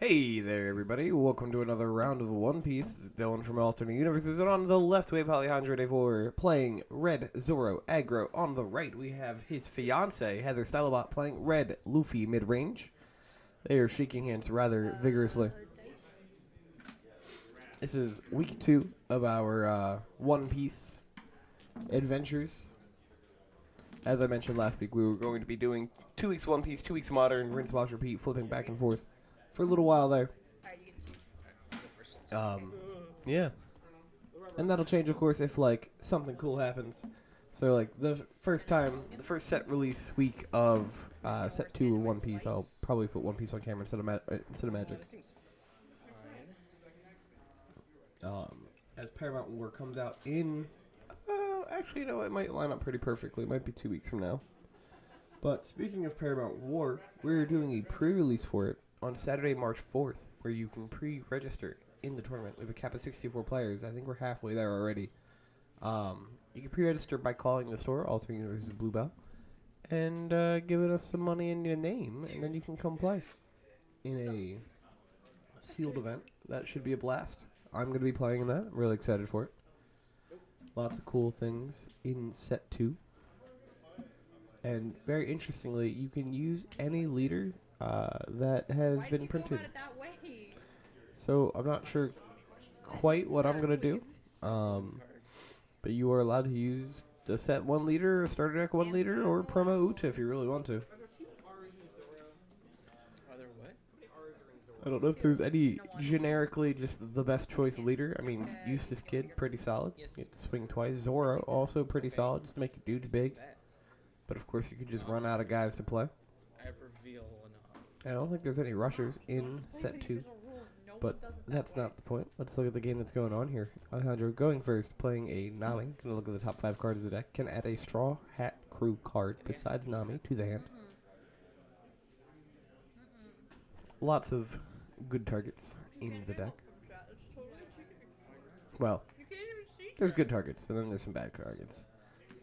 Hey there, everybody. Welcome to another round of One Piece. This is Dylan from Alternate Universes, and on the left we have Alejandro Devor playing Red Zoro Aggro. On the right we have his fiance Heather Stylobot playing Red Luffy mid-range. They are shaking hands rather vigorously. This is week 2 of our One Piece adventures. As I mentioned last week, we were going to be doing 2 weeks One Piece, 2 weeks Modern, rinse, wash, repeat, flipping back and forth for a little while there. Yeah. And that'll change, of course, if, like, something cool happens. So, like, the first set release week of set 2 of One Piece, I'll probably put One Piece on camera instead of Magic. As Paramount War comes out in... actually, you know, it might line up pretty perfectly. It might be 2 weeks from now. But speaking of Paramount War, we're doing a pre-release for it on Saturday, March 4th, where you can pre-register in the tournament. We have a cap of 64 players. I think we're halfway there already. You can pre-register by calling the store, Alternate Universes Bluebell, and giving us some money and your name, and then you can come play in a sealed event. That should be a blast. I'm going to be playing in that. I'm really excited for it. Lots of cool things in set 2. And very interestingly, you can use any leader that has been printed. So I'm not sure quite what I'm going to do. But you are allowed to use the set 1 leader, starter deck 1 leader, or promo Uta if you really want to. I don't know if there's any generically just the best choice leader. I mean, Eustace Kid, pretty solid. Get to swing twice. Zoro, also pretty solid, just to make your dudes big. But of course, you can just run out of guys to play. I don't think there's any rushers in set 2. But that's not the point. Let's look at the game that's going on here. Alejandro going first, playing a Nami. Gonna look at the top 5 cards of the deck. Can add a Straw Hat Crew card besides Nami to the hand. Lots of good targets in the deck. Well, there's good targets, and then there's some bad targets.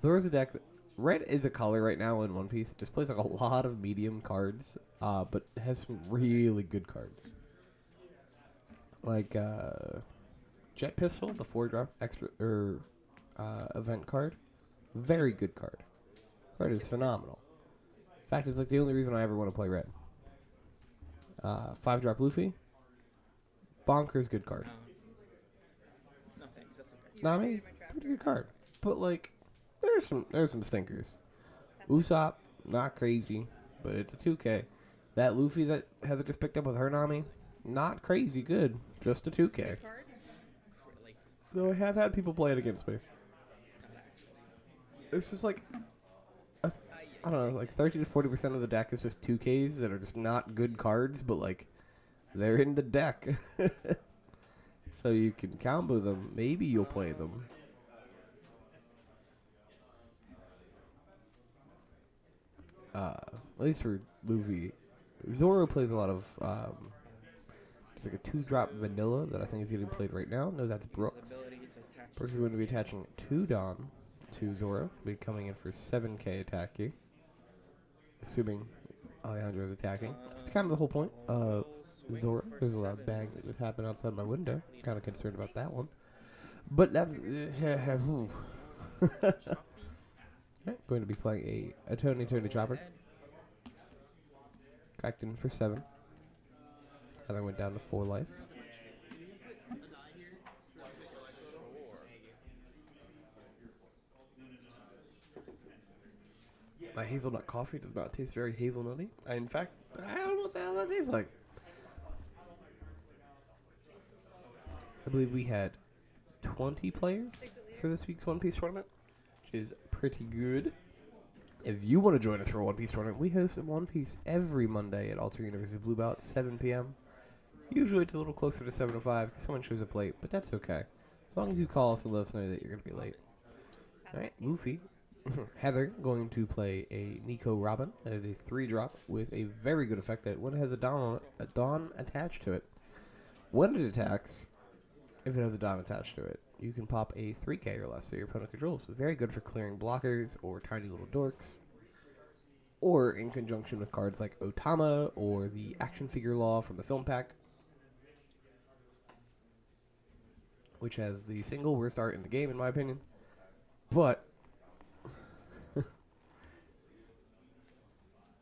Zoro's a deck that... Red is a color right now in One Piece. It just plays like a lot of medium cards, but has some really good cards. Like Jet Pistol, the 4-drop extra event card, very good card. Card is phenomenal. In fact, it's like the only reason I ever want to play red. 5-drop Luffy, bonkers good card. No thanks, that's okay. Nami, pretty good card, but like there's some stinkers. Usopp, not crazy, but it's a 2K. That Luffy that Heather just picked up with her Nami, not crazy good, just a 2K. Though I have had people play it against me. It's just like, I don't know, like 30 to 40% of the deck is just 2Ks that are just not good cards, but like, they're in the deck. So you can combo them. Maybe you'll play them. At least for Luffy. Zoro plays a lot of, it's like a 2-drop vanilla that I think is getting played right now. No, that's Brooks. Brooks is going to be attaching 2 Dawn to Zoro. Be coming in for 7K attack here. Assuming Alejandro is attacking. That's kind of the whole point of Zoro. There's a loud bang that just happened outside my window. Kind of concerned about that one. But that's... going to be playing a Tony Chopper. Cracked in for 7. And I went down to 4 life. My hazelnut coffee does not taste very hazelnutty. In fact, I don't know what the hell that tastes like. I believe we had 20 players for this week's One Piece tournament, which is pretty good. If you want to join us for a One Piece tournament, we host One Piece every Monday at Alternate Universes Bluebell at 7 p.m. Usually it's a little closer to 7:05 because someone shows up late, but that's okay. As long as you call us and let us know that you're going to be late. Alright, Luffy. Heather going to play a Nico Robin. That is a 3-drop with a very good effect that one has a Dawn attached to it. When it attacks, if it has a Dawn attached to it, you can pop a 3K or less so your opponent controls. So very good for clearing blockers or tiny little dorks. Or in conjunction with cards like Otama or the action figure law from the film pack. which has the single worst art in the game, in my opinion. But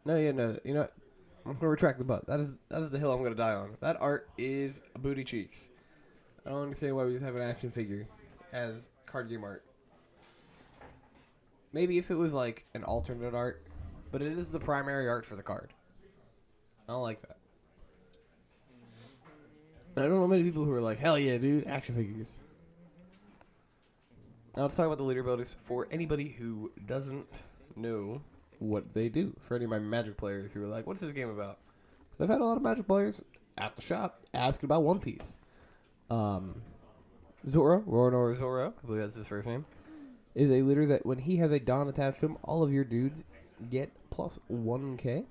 no, you know what? I'm gonna retract the butt. That is the hill I'm gonna die on. That art is booty cheeks. I don't understand why we just have an action figure as card game art. Maybe if it was like an alternate art, but it is the primary art for the card. I don't like that. I don't know many people who are like, hell yeah, dude, action figures. Now let's talk about the leader abilities for anybody who doesn't know what they do. For any of my Magic players who are like, what's this game about? Because I've had a lot of Magic players at the shop asking about One Piece. Zoro, Roronoa Zoro, I believe that's his first name, is a leader that when he has a Don attached to him, all of your dudes get plus 1k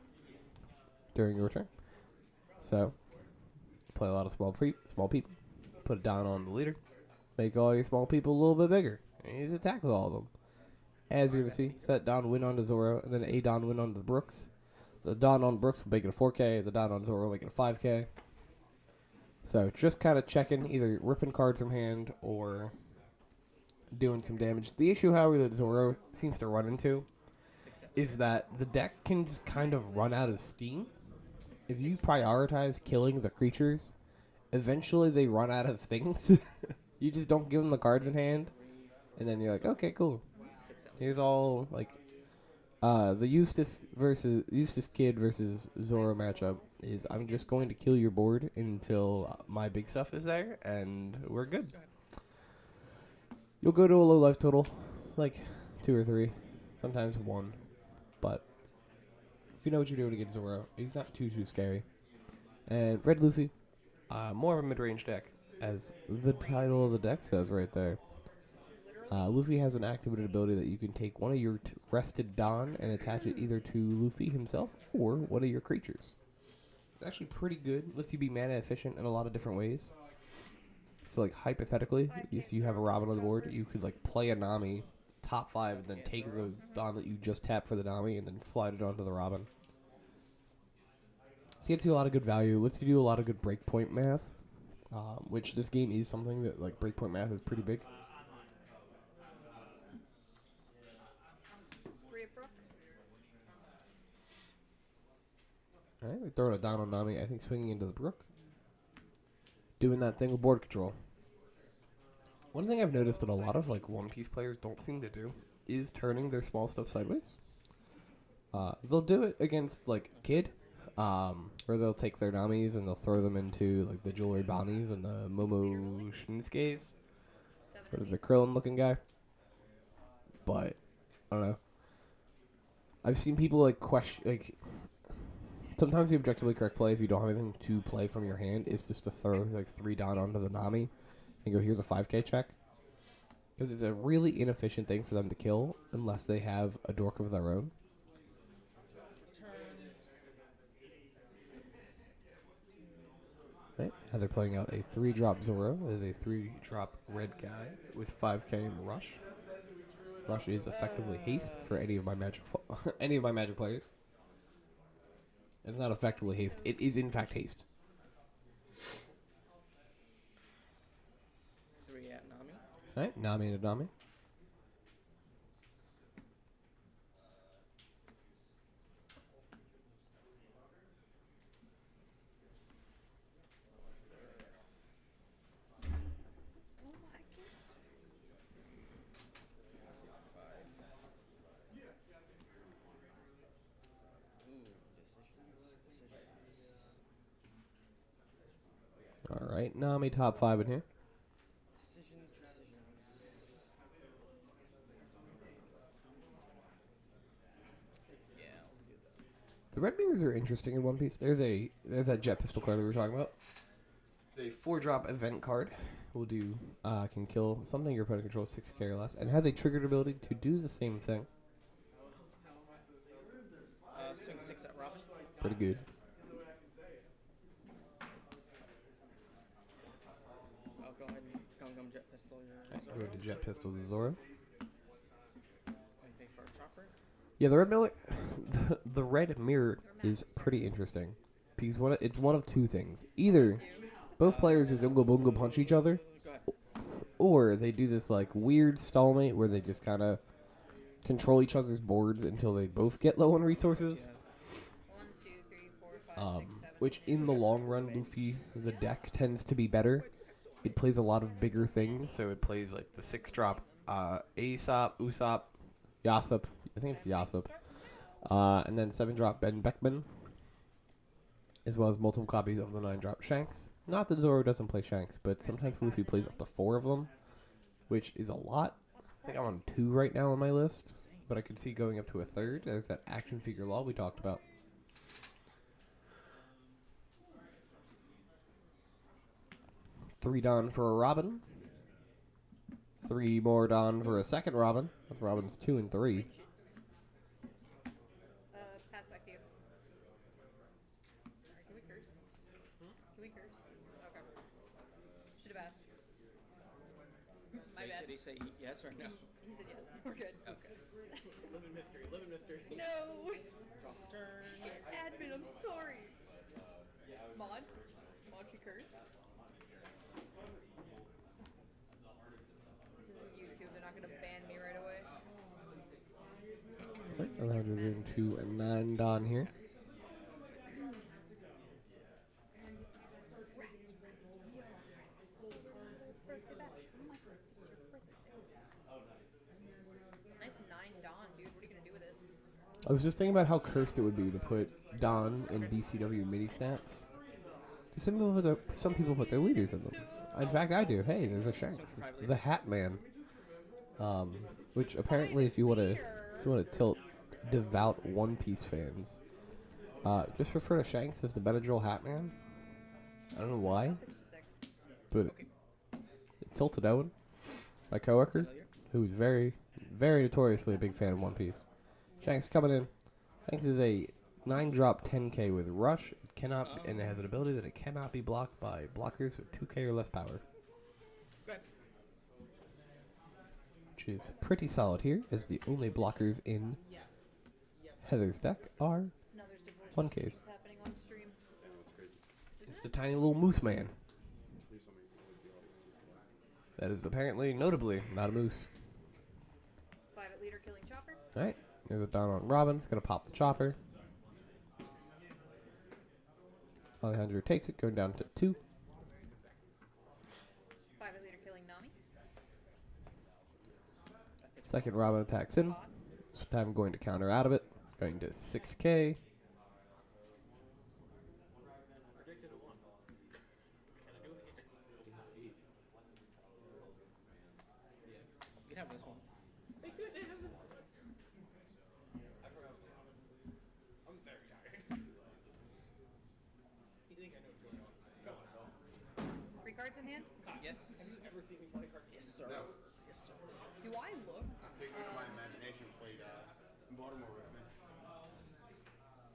during your turn. So, play a lot of small people. Put a Don on the leader. Make all your small people a little bit bigger. And you just attack with all of them. As you're going to see, set Don win onto Zoro, and then a Don win onto the Brooks. The Don on Brooks will make it a 4k. The Don on Zoro will make it a 5k. So, just kind of checking, either ripping cards from hand or doing some damage. The issue, however, that Zoro seems to run into is that the deck can just kind of run out of steam. If you prioritize killing the creatures, eventually they run out of things. You just don't give them the cards in hand, and then you're like, okay, cool. Here's all, like, the Eustace Kid versus Zoro matchup is I'm just going to kill your board until my big stuff is there, and we're good. You'll go to a low life total, like 2 or 3, sometimes 1. But if you know what you're doing against Zoro, he's not too scary. And Red Luffy, more of a mid-range deck, as the title of the deck says right there. Luffy has an activated ability that you can take one of your rested Don and attach it either to Luffy himself or one of your creatures. It's actually pretty good. Lets you be mana efficient in a lot of different ways. So, like, hypothetically, if you have a Robin on the board, you could, like, play a Nami, top 5, and then take the Don that you just tapped for the Nami and then slide it onto the Robin. So, it gets you a lot of good value. Lets you do a lot of good breakpoint math, which this game is something that, like, breakpoint math is pretty big. Alright, we're throwing it down on Nami. I think swinging into the Brook. Doing that thing with board control. One thing I've noticed that a lot of like One Piece players don't seem to do is turning their small stuff sideways. They'll do it against like Kid, where they'll take their Namis and they'll throw them into like the Jewelry Bonnies and the Momo Shinsuke's, or the Krillin looking guy. But I don't know. I've seen people like question like. Sometimes the objectively correct play, if you don't have anything to play from your hand, is just to throw like 3 down onto the Nami and go, here's a 5k check. Because it's a really inefficient thing for them to kill unless they have a dork of their own. Right. Now they're playing out a 3-drop Zoro. There's a 3-drop red guy with 5k in Rush. Rush is effectively haste for any of my magic players. It's not effectively haste. It is, in fact, haste. 3 at Nami. Alright, Nami and Nami. Alright, Nami top 5 in here. Decisions. Yeah, I'll do that. The red mirrors are interesting in One Piece. There's that jet pistol card that we were talking about. It's a 4-drop event card. Will do can kill something your opponent controls 6k or less, and has a triggered ability to do the same thing. Swing 6 at Robin. Pretty good. I'll go ahead and Gungam Jet Pistol your Go to jet pistol to Zoro. Anything for a chopper? Yeah, the red mirror is pretty interesting because it's one of 2 things. Either both players just ungo bungo punch each other, Go ahead. or they do this like weird stalemate where they just kind of control each other's boards until they both get low on resources. 1, 2, 3, 4, 5, 6, 7. Which in the long run, Luffy, the deck tends to be better. It plays a lot of bigger things, so it plays like the 6-drop Aesop, Usopp, Yasop. I think it's Yasop. And then 7-drop Ben Beckman, as well as multiple copies of the 9-drop Shanks. Not that Zoro doesn't play Shanks, but sometimes Luffy plays up to 4 of them, which is a lot. I think I'm on 2 right now on my list, but I could see going up to a 3rd. There's that action figure law we talked about. Three Don for a Robin. 3 more Don for a second Robin. That's Robin's 2 and 3. Pass back to you. Alright, can we curse? Can we curse? Okay. Should have asked. My bad. Did he say yes or no? He said yes. We're good. Okay. Live in mystery, live in mystery. No! Draw turn. Shit, admin, I'm sorry. Mod? Mod she curse? This isn't YouTube, they're not gonna ban me right away. Right, I'll have to into a 9 Don here. Nice 9 Don, dude. What are you gonna do with it? I was just thinking about how cursed it would be to put Don in BCW mini snaps. Because some people put their leaders in them. In fact, I do. Hey, there's a Shanks, the Hat Man. Which apparently, if you want to tilt devout One Piece fans, just refer to Shanks as the Benadryl Hat Man. I don't know why, 66. but Tilted Owen, my coworker, who's very, very notoriously a big fan of One Piece. Shanks coming in. Shanks is a 9-drop 10k with Rush. It cannot, and it has an ability that it cannot be blocked by blockers with 2k or less power. Good. Which is pretty solid here, as the only blockers in Heather's deck are Now there's divorce 1Ks. proceedings happening on stream. It's the tiny little moose man. That is apparently, notably, not a moose. 5 at leader killing chopper. Alright, there's a Don on Robin. It's going to pop the chopper. Alejandro takes it, going down to 2. 5 at leader killing Nami. Second Robin attacks in. This time going to counter out of it. Going to 6k. Predicted it once. Can I do it again? You can have this one. I could have this one. I forgot. I'm very tired. You think I know what's going on? Go on, go. 3 cards in hand. Have Yes. you ever seen me play cards? Yes, sir. No. Yes, sir. Do I look? I figured my imagination played Baltimore with me.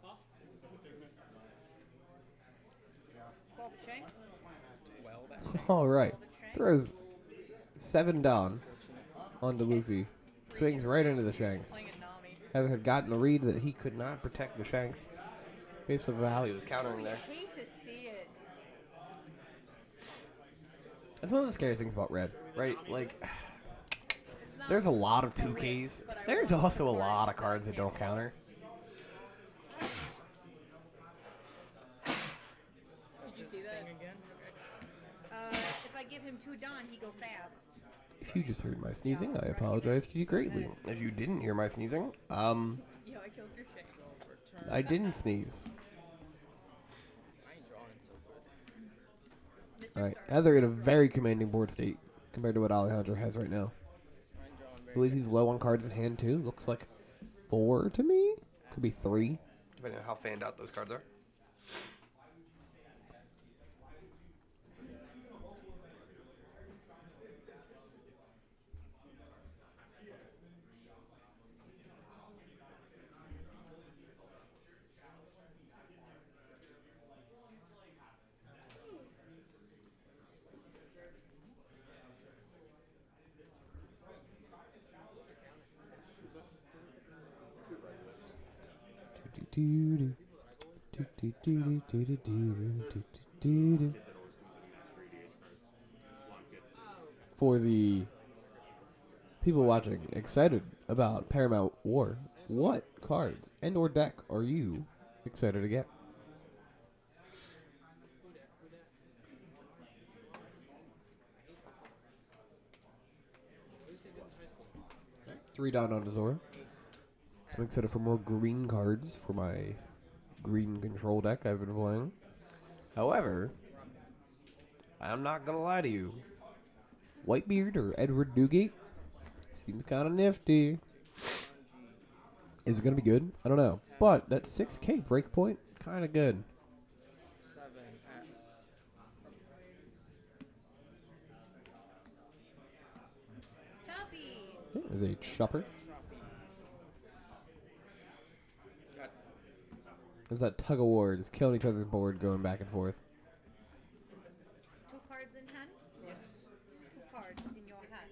Huh? Is this a figment? Yeah. 12 at Shanks. Well, that's Alright. Throws 7 Don onto Luffy. Swings right into the Shanks. Playing at Nami. Heather had gotten a read that he could not protect the Shanks. Based on how he was countering there. I hate to see it. That's one of the scary things about Red, right? Like, It's not there's a lot of 2Ks. but I There's want also a cards lot of that cards that can't don't counter. Did you see that? thing again. If I give him 2 Don, he go fast. If you just heard my sneezing, I apologize to you greatly. If you didn't hear my sneezing, Yo, I killed your Shanks. For turn. I didn't sneeze. I ain't drawing so good. Mr. Alright, Stark. Heather in a very commanding board state compared to what Alejandro has right now. I ain't drawing I very believe good. he's low on cards in hand too. Looks like 4 to me. Could be 3. Depending on how fanned out those cards are. for the people watching excited about Paramount War, what cards and or deck are you excited to get? Three down on Zoro. I'm excited for more green cards for my green control deck I've been playing. However, I'm not going to lie to you. Whitebeard or Edward Newgate seems kind of nifty. Is it going to be good? I don't know. But that 6K breakpoint, kind of good. 7 at Choppy. There's a chopper. Choppy. Got There's that tug of war, just killing each other's board, going back and forth. 2 cards in hand. yes. 2 cards in your hand.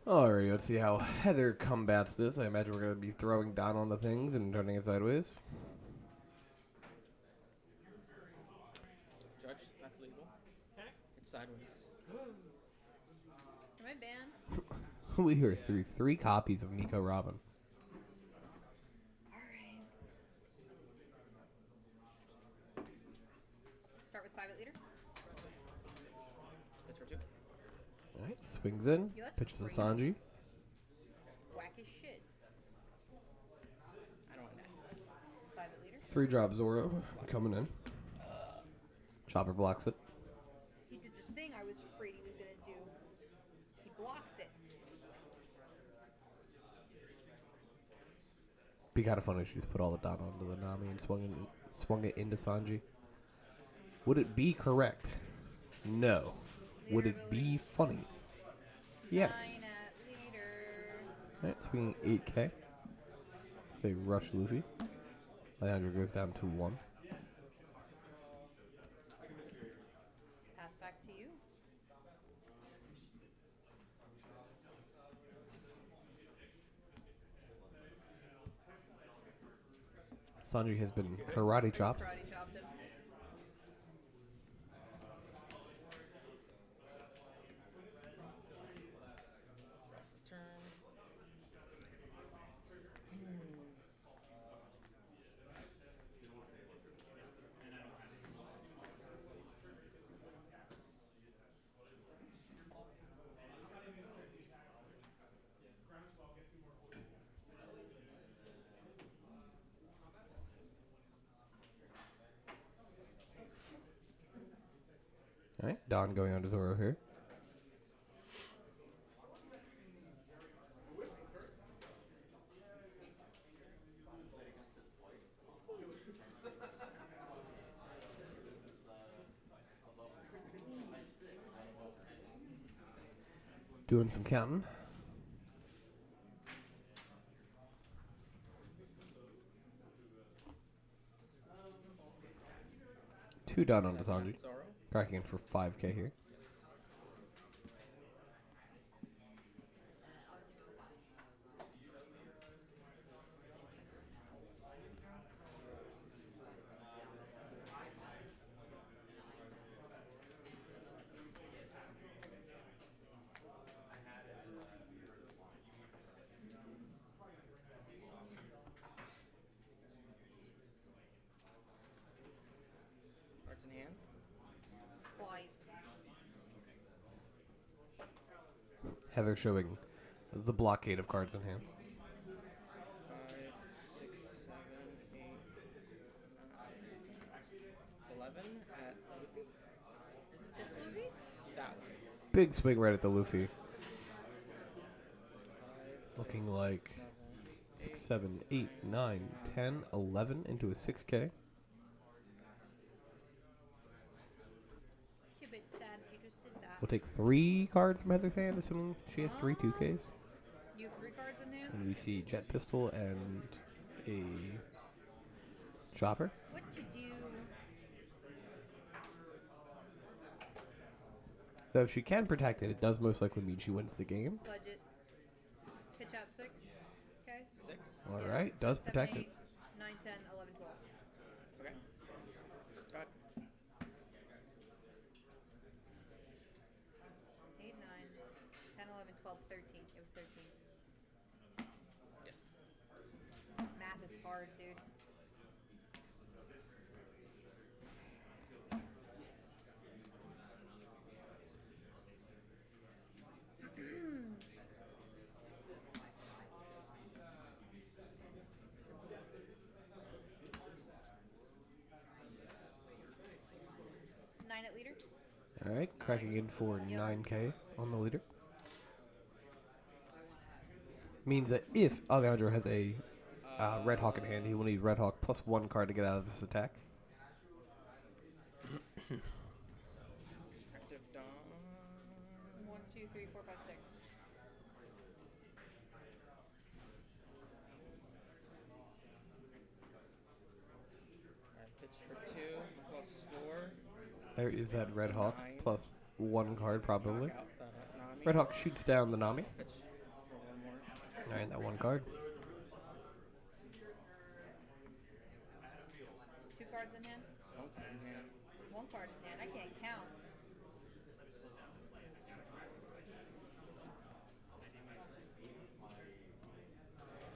Alrighty, let's see how Heather combats this. I imagine we're going to be throwing down on the things and turning it sideways. Judge, that's legal. It's sideways. Am I banned? We are through 3 copies of Nico Robin. Alright. Start with 5 at leader. That's for 2. Alright, swings in, Yo, that's pitches a pretty Sanji. Whack as shit. I don't want that. 5 at leader. 3 drop Zoro coming in. Chopper blocks it. He did the thing I was afraid he was gonna do. He blocked it. Be kind of funny if she just put all the down onto the Nami and swung it into Sanji. Would it be correct? No. Would it be funny? Yes. 9 at leader. Alright, swinging 8K. They rush Luffy. Leandro goes down to 1. Pass back to you. Sanji has been karate chopped. Karate chopped him. Turn. Alright, Don going on to Zoro here. Doing some counting. Two down on Sanji. Zoro. Cracking in for 5K here. Cards in hand. 5. Heather showing the blockade of cards in hand. 5, 6, 7, 8, 9, 10, 11 at Luffy. This Luffy? That one. Big swing right at the Luffy. 5, Looking like 7, 6, 7, 8, 9, 10, 11 into a 6K. She a bit sad you just did that. We'll take 3 cards from Heather's hand, assuming she has 3 2Ks. You have 3 cards in hand? And we see Jet Pistol and a Chopper. What to do? Though if she can protect it, it does most likely mean she wins the game. Budget. Pitch out 6. Okay. 6. All Yeah, right, so does 7, protect 8, it. 9, 10, 11, 12. Okay. Go ahead. 8, 9, 10, 11, 12, 13. It was 13. Yes. Math is hard, dude. Nine at leader. All right, cracking in for Yep. 9K on the leader. Means that if Alejandro has a Red Hawk in hand, he will need Red Hawk plus 1 card to get out of this attack. Active Dawn. 1, 2, 3, 4, 5, 6. Pitch for 2 plus 4. There is that Red Hawk 9. plus 1 card probably. Knock out the Nami. Red Hawk shoots down the Nami. Pitch for 1 more. All right, that 1 card. 2 cards in hand. One card in hand. 1 card in hand. I can't count.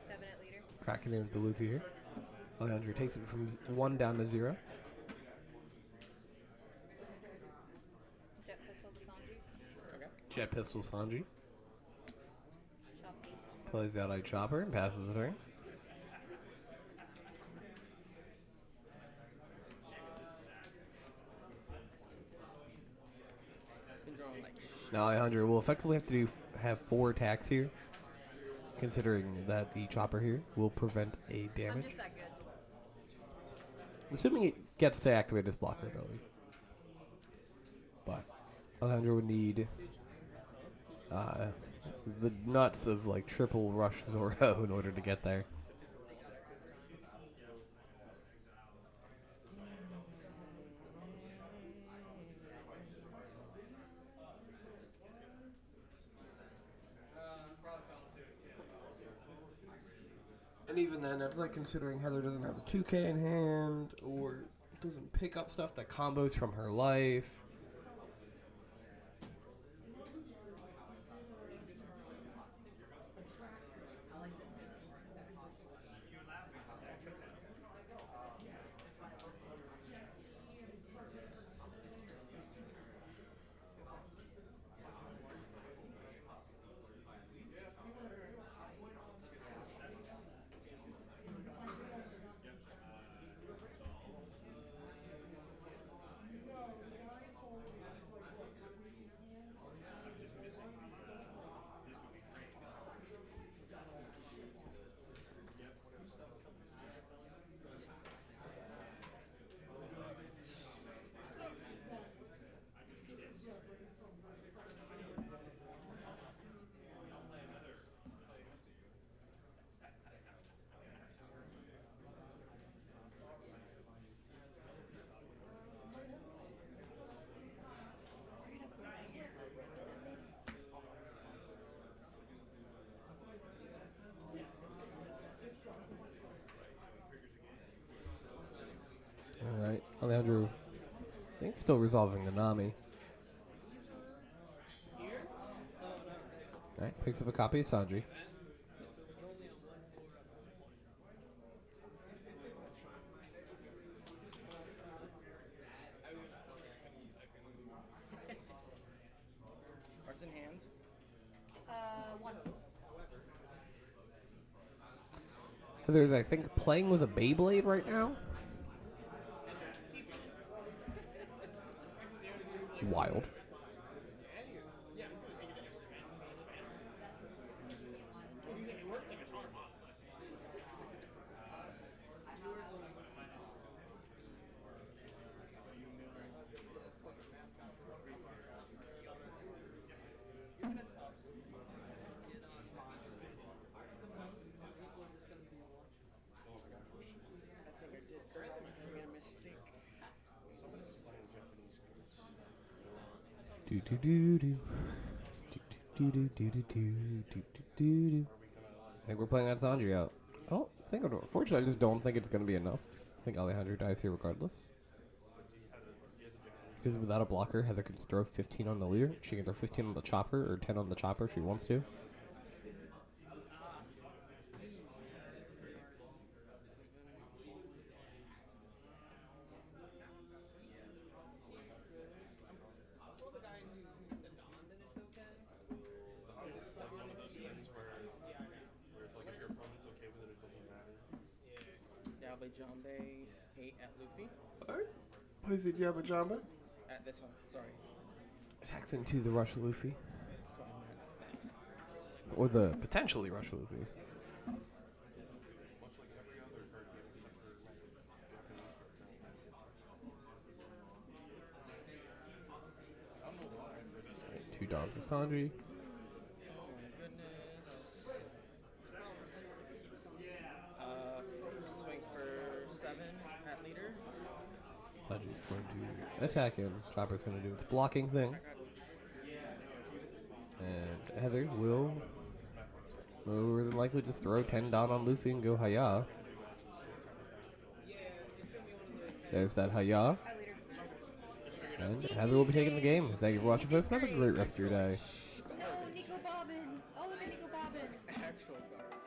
Seven at leader. Cracking in with the Luffy here. Alejandro takes it from 1 down to 0. Jet pistol to Sanji. Okay. Jet Pistol Sanji Choppy. plays out a Chopper and passes the turn. Syndrome like Now Alejandro will effectively have to have 4 attacks here, considering that the Chopper here will prevent a I'm damage. just that good. Assuming it gets to activate his blocker ability. But Alejandro would need the nuts of like triple rush Zoro in order to get there. And even then, it's like considering Heather doesn't have a 2K in hand or doesn't pick up stuff that combos from her life. Alright, Alejandro, I think still resolving the Nami. Alright, picks up a copy of Sanji. cards in hand. 1. Heather's, I think, playing with a Beyblade right now. Wild. I think I did correct. I made a mistake. Do do do do. Do do do do do do do do do. think we're playing that Sanji out. Oh, unfortunately, I just don't think it's going to be enough. I think Alejandro dies here regardless. Because without a blocker, Heather can just throw 15 on the leader. She can throw 15 on the chopper or 10 on the chopper if she wants to. Well, the guy who's the Don, then it's okay. It's like one of those things where it's like if your opponent's okay with it, it doesn't matter. Yeah, I'll play Jambe 8 at Luffy. Alright. Plays the Diablo Jamba. At this one, sorry. Attacks into the Rush Luffy. That's what I meant. Or the potentially Rush Luffy. Much like every other card game except for Japanese card. I don't know why. It's really Alright, 2 Dons for Sanji. Oh my goodness. Swing for 7 at leader. Sanji's going to attack him. Chopper's going to do its blocking thing. And Heather will more than likely just throw 10 down on Luffy and go Haya. There's that Haya. Hi, leader. And Heather will be taking the game. Thank you for watching, folks. Have a great rest of your day. No, Nico Bobbin. Oh, look at Nico Bobbin. Actual guard.